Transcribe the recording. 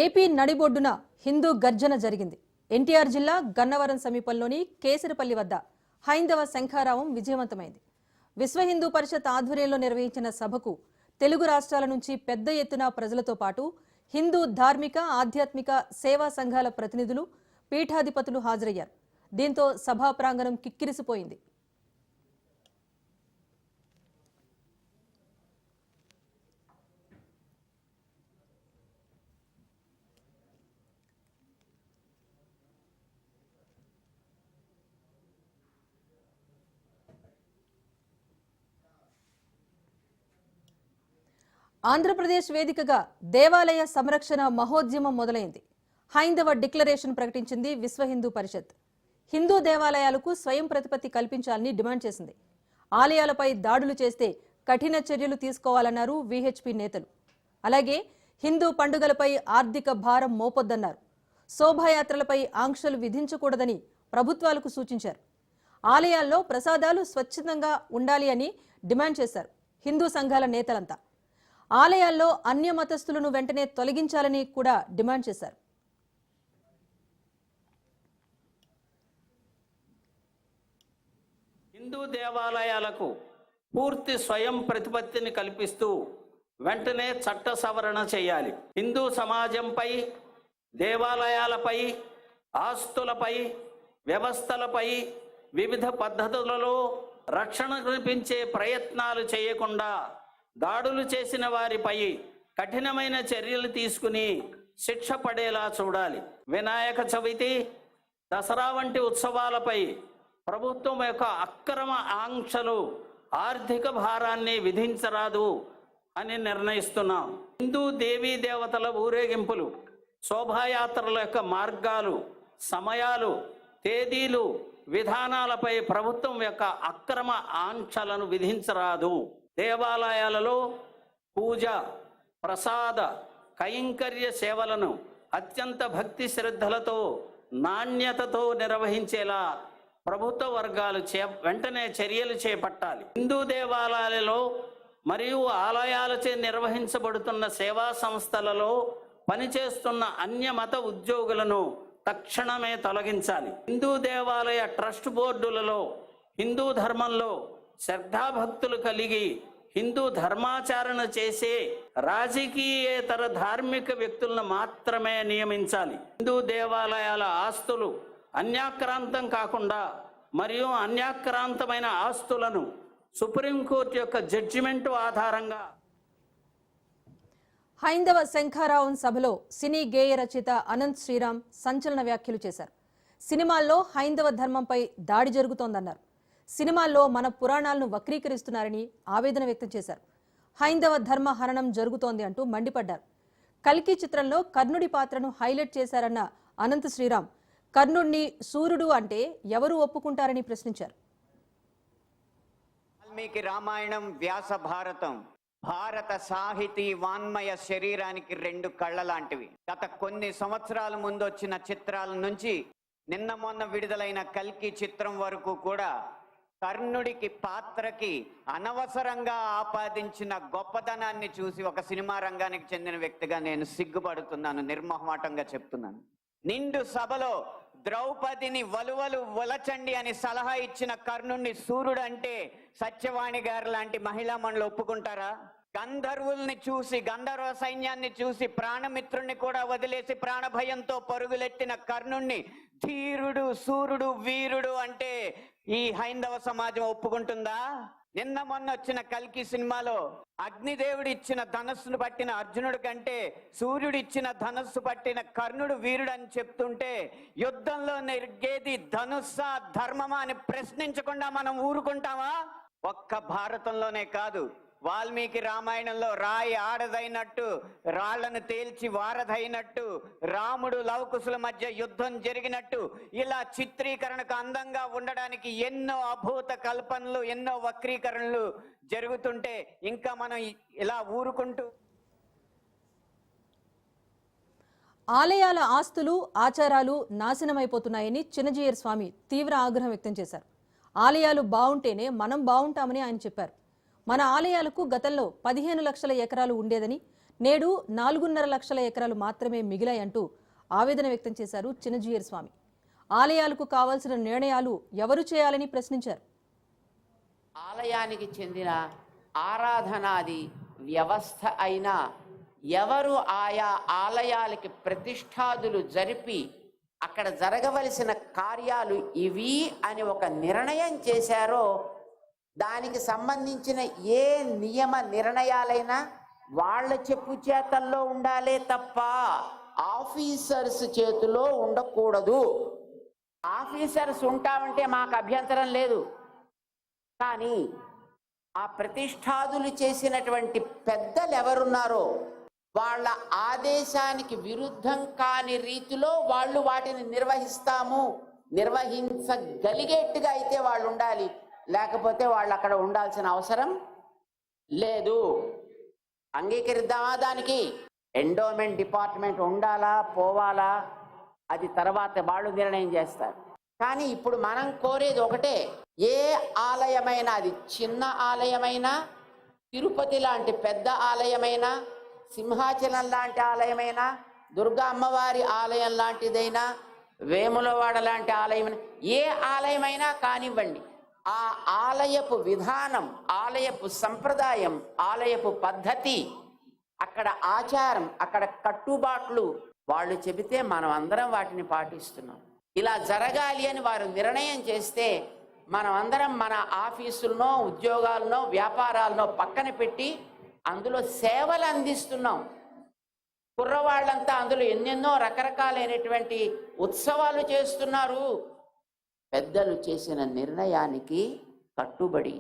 AP నడిబొడ్డున హిందూ గర్జన జరిగింది. ఎన్టీఆర్ జిల్లా గన్నవరం సమీపంలోని కేసరపల్లి వద్ద హైందవ శంఖారావం విజయవంతమైంది. విశ్వ హిందూ పరిషత్ ఆధ్వర్యంలో నిర్వహించిన సభకు తెలుగు రాష్ట్రాల నుంచి పెద్ద ఎత్తున ప్రజలతో పాటు హిందూ ధార్మిక, ఆధ్యాత్మిక సేవా సంఘాల ప్రతినిధులు, పీఠాధిపతులు హాజరయ్యారు. దీంతో సభా ప్రాంగణం కిక్కిరిసిపోయింది. ఆంధ్రప్రదేశ్ వేదికగా దేవాలయ సంరక్షణ మహోద్యమం మొదలైంది. హైందవ డిక్లరేషన్ ప్రకటించింది విశ్వ హిందూ పరిషత్. హిందూ దేవాలయాలకు స్వయం ప్రతిపత్తి కల్పించాలని డిమాండ్ చేసింది. ఆలయాలపై దాడులు చేస్తే కఠిన చర్యలు తీసుకోవాలన్నారు విహెచ్పి నేతలు. అలాగే హిందూ పండుగలపై ఆర్థిక భారం మోపొద్దన్నారు. శోభాయాత్రలపై ఆంక్షలు విధించకూడదని ప్రభుత్వాలకు సూచించారు. ఆలయాల్లో ప్రసాదాలు స్వచ్ఛందంగా ఉండాలి అని డిమాండ్ చేశారు హిందూ సంఘాల నేతలంతా. ఆలయాల్లో అన్య మతస్థులను వెంటనే తొలగించాలని కూడా డిమాండ్ చేశారు. హిందూ దేవాలయాలకు పూర్తి స్వయం ప్రతిపత్తిని కల్పిస్తూ వెంటనే చట్ట సవరణ చేయాలి. హిందూ సమాజంపై, దేవాలయాలపై, ఆస్తులపై, వ్యవస్థలపై వివిధ పద్ధతులలో రక్షణ కల్పించే ప్రయత్నాలు చేయకుండా దాడులు చేసిన వారిపై కఠినమైన చర్యలు తీసుకుని శిక్ష పడేలా చూడాలి. వినాయక చవితి, దసరా వంటి ఉత్సవాలపై ప్రభుత్వం యొక్క అక్రమ ఆంక్షలు ఆర్థిక భారాన్ని విధించరాదు అని నిర్ణయిస్తున్నాం. హిందూ దేవీ దేవతల ఊరేగింపులు, శోభాయాత్రల యొక్క మార్గాలు, సమయాలు, తేదీలు, విధానాలపై ప్రభుత్వం యొక్క అక్రమ ఆంక్షలను విధించరాదు. దేవాలయాలలో పూజ, ప్రసాద, కైంకర్య సేవలను అత్యంత భక్తి శ్రద్ధలతో, నాణ్యతతో నిర్వహించేలా ప్రభుత్వ వర్గాలు వెంటనే చర్యలు చేపట్టాలి. హిందూ దేవాలయాలలో మరియు ఆలయాలచే నిర్వహించబడుతున్న సేవా సంస్థలలో పనిచేస్తున్న అన్య మత ఉద్యోగులను తక్షణమే తొలగించాలి. హిందూ దేవాలయ ట్రస్ట్ బోర్డులలో హిందూ ధర్మంలో శ్రద్ధాభక్తులు కలిగి హిందూ ధర్మాచరణ చేసే రాజకీయేతర ధార్మిక వ్యక్తులను మాత్రమే నియమించాలి. హిందూ దేవాలయాల ఆస్తులు అన్యాక్రాంతం కాకుండా మరియు అన్యాక్రాంతమైన ఆస్తులను సుప్రీంకోర్టు యొక్క జడ్జిమెంట్ ఆధారంగా. హైందవ శంఖారావం సభలో సినీ గేయ రచయిత అనంత్ శ్రీరామ్ సంచలన వ్యాఖ్యలు చేశారు. సినిమాల్లో హైందవ ధర్మంపై దాడి జరుగుతోందన్నారు. సినిమాల్లో మన పురాణాలను వక్రీకరిస్తున్నారని ఆవేదన వ్యక్తం చేశారు. హైందవ ధర్మ హననం జరుగుతోంది అంటూ మండిపడ్డారు. కల్కి చిత్రంలో కర్ణుడి పాత్రను హైలైట్ చేశారన్న అనంత్ శ్రీరామ్ కర్ణుడిని సూర్యుడు అంటే ఎవరు ఒప్పుకుంటారని ప్రశ్నించారు. వాల్మీకి రామాయణం, వ్యాస భారతం భారత సాహితీ వాన్మయ శరీరానికి రెండు కళ్ళ లాంటివి. గత కొన్ని సంవత్సరాల ముందు వచ్చిన చిత్రాల నుంచి నిన్న మొన్న విడుదలైన కల్కి చిత్రం వరకు కూడా కర్ణుడికి పాత్రకి అనవసరంగా ఆపాదించిన గొప్పదనాన్ని చూసి ఒక సినిమా రంగానికి చెందిన వ్యక్తిగా నేను సిగ్గుపడుతున్నాను, నిర్మోహమాటంగా చెప్తున్నాను. నిండు సభలో ద్రౌపదిని వలువలు వలచండి అని సలహా ఇచ్చిన కర్ణుడిని సూర్యుడు అంటే సత్యవాణి గారు లాంటి మహిళా మండలి ఒప్పుకుంటారా? గంధర్వుల్ని చూసి, గంధర్వ సైన్యాన్ని చూసి ప్రాణమిత్రుణ్ణి కూడా వదిలేసి ప్రాణభయంతో పరుగులెత్తిన కర్ణుణ్ణి ధీరుడు, సూర్యుడు, వీరుడు అంటే ఈ హైందవ సమాజం ఒప్పుకుంటుందా? నిన్న మొన్న వచ్చిన కల్కి సినిమాలో అగ్నిదేవుడు ఇచ్చిన ధనస్సును పట్టిన అర్జునుడి కంటే సూర్యుడు ఇచ్చిన ధనస్సు పట్టిన కర్ణుడు వీరుడు అని చెప్తుంటే యుద్ధంలో నెరిగేది ధనుస్సా ధర్మమా అని ప్రశ్నించకుండా మనం ఊరుకుంటామా? ఒక్క భారతంలోనే కాదు, వాల్మీకి రామాయణంలో రాయి ఆడదైనట్టు, రాళ్లను తేల్చి వారధైనట్టు, రాముడు లవకుశుల మధ్య యుద్ధం జరిగినట్టు ఇలా చిత్రీకరణకు అందంగా ఉండడానికి ఎన్నో అభూత కల్పనలు, ఎన్నో వక్రీకరణలు జరుగుతుంటే ఇంకా మనం ఇలా ఊరుకుంటూ. ఆలయాల ఆస్తులు, ఆచారాలు నాశనమైపోతున్నాయని చిన్నజీయర్ స్వామి తీవ్ర ఆగ్రహం వ్యక్తం చేశారు. ఆలయాలు బాగుంటేనే మనం బాగుంటామని ఆయన చెప్పారు. మన ఆలయాలకు గతంలో 15 లక్షల ఎకరాలు ఉండేదని, నేడు 4.5 లక్షల ఎకరాలు మాత్రమే మిగిలాయంటూ ఆవేదన వ్యక్తం చేశారు చిన్నజీయర్ స్వామి. ఆలయాలకు కావాల్సిన నిర్ణయాలు ఎవరు చేయాలని ప్రశ్నించారు. ఆలయానికి చెందిన ఆరాధనాది వ్యవస్థ అయినా ఎవరు ఆయా ఆలయాలకి ప్రతిష్ఠాదులు జరిపి అక్కడ జరగవలసిన కార్యాలు ఇవి అని ఒక నిర్ణయం చేశారో దానికి సంబంధించిన ఏ నియమ నిర్ణయాలైనా వాళ్ళ చెప్పు చేతల్లో ఉండాలే తప్ప ఆఫీసర్స్ చేతిలో ఉండకూడదు. ఆఫీసర్స్ ఉంటామంటే మాకు అభ్యంతరం లేదు, కానీ ఆ ప్రతిష్ఠాదులు చేసినటువంటి పెద్దలు ఎవరున్నారో వాళ్ళ ఆదేశానికి విరుద్ధం కాని రీతిలో వాళ్ళు వాటిని నిర్వహించగలిగేట్టుగా అయితే వాళ్ళు ఉండాలి, లేకపోతే వాళ్ళు అక్కడ ఉండాల్సిన అవసరం లేదు. అంగీకరిద్దామా? దానికి ఎండోమెంట్ డిపార్ట్మెంట్ ఉండాలా పోవాలా అది తర్వాత వాళ్ళు నిర్ణయం చేస్తారు. కానీ ఇప్పుడు మనం కోరేది ఒకటే, ఏ ఆలయమైనా, అది చిన్న ఆలయమైనా, తిరుపతి లాంటి పెద్ద ఆలయమైనా, సింహాచలం లాంటి ఆలయమైనా, దుర్గా అమ్మవారి ఆలయం లాంటిదైనా, వేములవాడ లాంటి ఆలయమైనా, ఏ ఆలయమైనా కానివ్వండి, ఆ ఆలయపు విధానం, ఆలయపు సంప్రదాయం, ఆలయపు పద్ధతి, అక్కడ ఆచారం, అక్కడ కట్టుబాట్లు వాళ్ళు చెబితే మనం అందరం వాటిని పాటిస్తున్నాం. ఇలా జరగాలి అని వారు నిర్ణయం చేస్తే మనం అందరం మన ఆఫీసులనో ఉద్యోగాలనో వ్యాపారాలనో పక్కన పెట్టి అందులో సేవలు అందిస్తున్నాం. కుర్రవాళ్ళంతా అందులో ఎన్నెన్నో రకరకాలైనటువంటి ఉత్సవాలు చేస్తున్నారు. పెద్దలు చేసిన నిర్ణయానికి కట్టుబడి